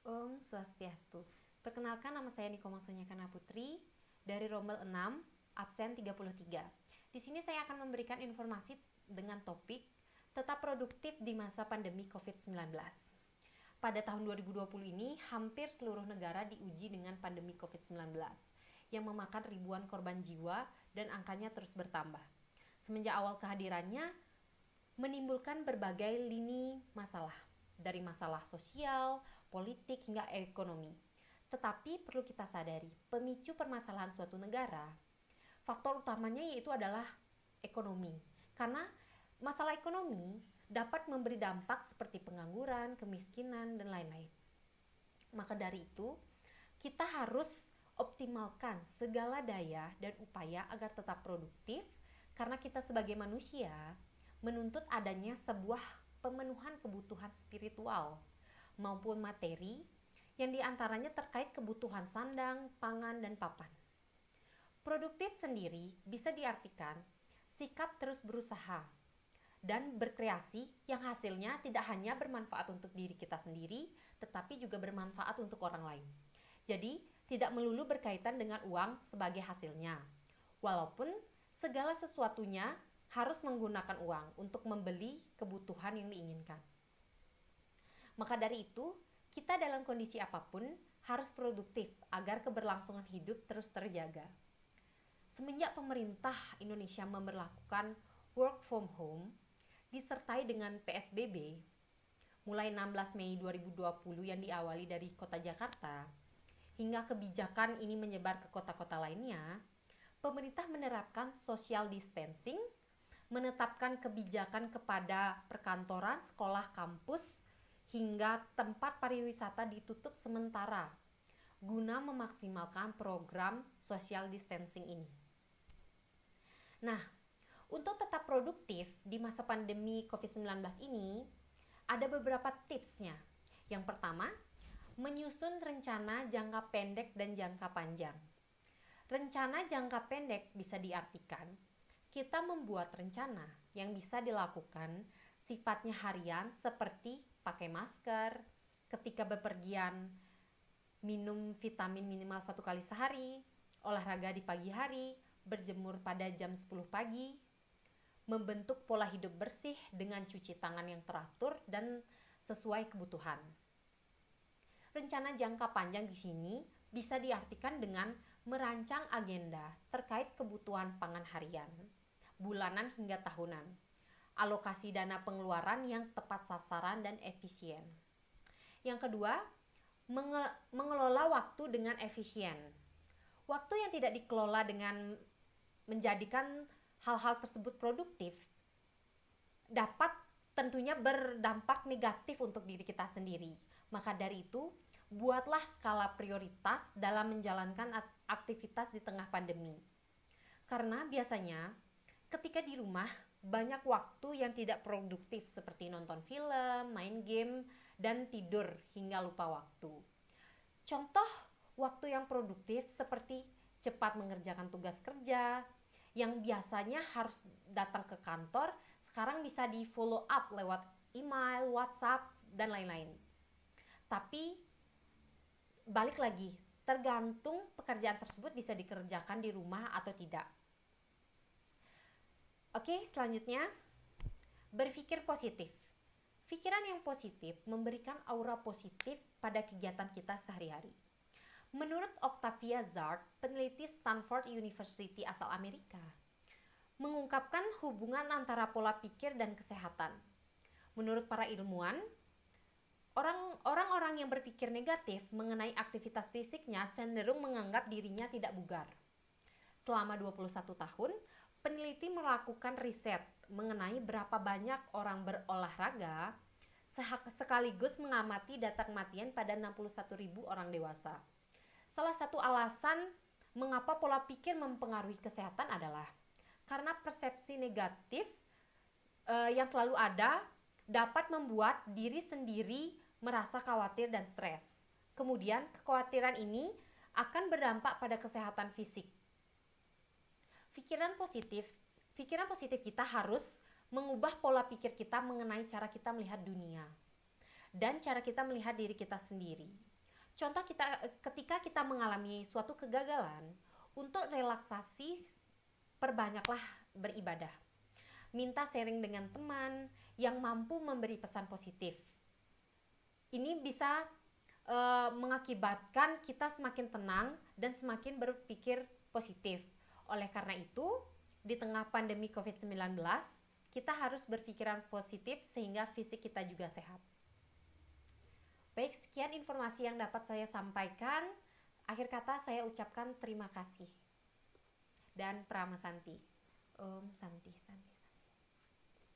Om Swastiastu. Perkenalkan, nama saya Niko Maksonyakana Putri dari Rombel 6, absen 33. Di sini saya akan memberikan informasi dengan topik tetap produktif di masa pandemi COVID-19. Pada tahun 2020 ini, hampir seluruh negara diuji dengan pandemi COVID-19 yang memakan ribuan korban jiwa dan angkanya terus bertambah. Semenjak awal kehadirannya, menimbulkan berbagai lini masalah, dari masalah sosial, politik, hingga ekonomi. Tetapi perlu kita sadari, pemicu permasalahan suatu negara, faktor utamanya yaitu adalah ekonomi. Karena masalah ekonomi dapat memberi dampak seperti pengangguran, kemiskinan, dan lain-lain. Maka dari itu, kita harus optimalkan segala daya dan upaya agar tetap produktif, karena kita sebagai manusia menuntut adanya sebuah pemenuhan kebutuhan spiritual maupun materi yang diantaranya terkait kebutuhan sandang, pangan, dan papan. Produktif sendiri bisa diartikan sikap terus berusaha dan berkreasi yang hasilnya tidak hanya bermanfaat untuk diri kita sendiri, tetapi juga bermanfaat untuk orang lain. Jadi, tidak melulu berkaitan dengan uang sebagai hasilnya. Walaupun segala sesuatunya harus menggunakan uang untuk membeli kebutuhan yang diinginkan. Maka dari itu, kita dalam kondisi apapun harus produktif agar keberlangsungan hidup terus terjaga. Semenjak pemerintah Indonesia memberlakukan work from home disertai dengan PSBB mulai 16 Mei 2020 yang diawali dari kota Jakarta hingga kebijakan ini menyebar ke kota-kota lainnya, pemerintah menerapkan social distancing, menetapkan kebijakan kepada perkantoran, sekolah, kampus, hingga tempat pariwisata ditutup sementara guna memaksimalkan program social distancing ini. Nah, untuk tetap produktif di masa pandemi COVID-19 ini, ada beberapa tipsnya. Yang pertama, menyusun rencana jangka pendek dan jangka panjang. Rencana jangka pendek bisa diartikan kita membuat rencana yang bisa dilakukan sifatnya harian seperti pakai masker, ketika bepergian minum vitamin minimal 1 kali sehari, olahraga di pagi hari, berjemur pada jam 10 pagi, membentuk pola hidup bersih dengan cuci tangan yang teratur dan sesuai kebutuhan. Rencana jangka panjang di sini bisa diartikan dengan merancang agenda terkait kebutuhan pangan harian, bulanan hingga tahunan, alokasi dana pengeluaran yang tepat sasaran dan efisien. Yang kedua, mengelola waktu dengan efisien. Waktu yang tidak dikelola dengan menjadikan hal-hal tersebut produktif dapat tentunya berdampak negatif untuk diri kita sendiri. Maka dari itu, buatlah skala prioritas dalam menjalankan aktivitas di tengah pandemi. Karena biasanya ketika di rumah banyak waktu yang tidak produktif seperti nonton film, main game, dan tidur hingga lupa waktu. Contoh waktu yang produktif seperti cepat mengerjakan tugas kerja yang biasanya harus datang ke kantor, sekarang bisa di follow up lewat email, WhatsApp, dan lain-lain. Tapi balik lagi, tergantung pekerjaan tersebut bisa dikerjakan di rumah atau tidak. Oke, selanjutnya, berpikir positif. Pikiran yang positif memberikan aura positif pada kegiatan kita sehari-hari. Menurut Octavia Zard, peneliti Stanford University asal Amerika, mengungkapkan hubungan antara pola pikir dan kesehatan. Menurut para ilmuwan, orang-orang yang berpikir negatif mengenai aktivitas fisiknya cenderung menganggap dirinya tidak bugar. Selama 21 tahun, peneliti melakukan riset mengenai berapa banyak orang berolahraga sekaligus mengamati data kematian pada 61.000 orang dewasa. Salah satu alasan mengapa pola pikir mempengaruhi kesehatan adalah karena persepsi negatif yang selalu ada dapat membuat diri sendiri merasa khawatir dan stres. Kemudian kekhawatiran ini akan berdampak pada kesehatan fisik. Pikiran positif kita harus mengubah pola pikir kita mengenai cara kita melihat dunia dan cara kita melihat diri kita sendiri. Contoh ketika kita mengalami suatu kegagalan, untuk relaksasi perbanyaklah beribadah. Minta sharing dengan teman yang mampu memberi pesan positif. Ini bisa mengakibatkan kita semakin tenang dan semakin berpikir positif. Oleh karena itu, di tengah pandemi COVID-19, kita harus berpikiran positif sehingga fisik kita juga sehat. Baik, sekian informasi yang dapat saya sampaikan. Akhir kata saya ucapkan terima kasih. Dan Prama Santi. Om Santi Santi.